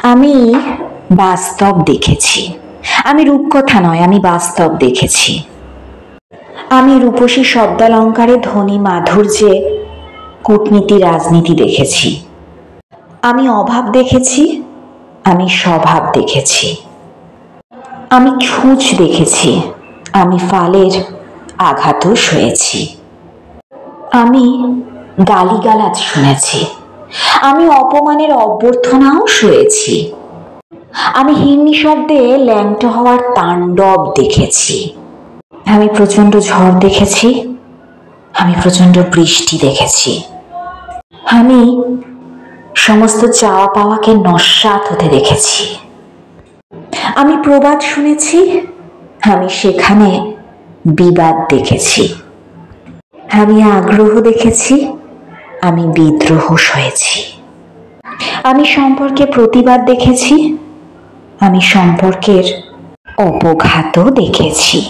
আমি বাস্তব দেখেছি। আমি রূপকথা নয়, আমি বাস্তব দেখেছি। আমি রূপসী শব্দালঙ্কারে ধ্বনি মাধুর্যে কূটনীতি রাজনীতি দেখেছি। আমি অভাব দেখেছি, আমি স্বভাব দেখেছি। আমি ছুঁচ দেখেছি, আমি ফালের আঘাতও সয়েছি। আমি গালিগালাজ শুনেছি, আমি অপমানের অভ্যর্থনাও সয়েছি। আমি হীন নিঃশব্দে ল্যাংটো হওয়ার তাণ্ডব দেখেছি। আমি প্রচণ্ড ঝড় দেখেছি, আমি প্রচণ্ড বৃষ্টি দেখেছি। আমি সমস্ত চাওয়া পাওয়াকে নস্যাৎ হতে দেখেছি। আমি প্রবাদ শুনেছি, আমি সেখানে বিবাদ দেখেছি। আমি আগ্রহ দেখেছি, আমি বিদ্রোহ সয়েছি। আমি সম্পর্কে প্রতিবাদ দেখেছি, আমি সম্পর্কের অপঘাতও দেখেছি।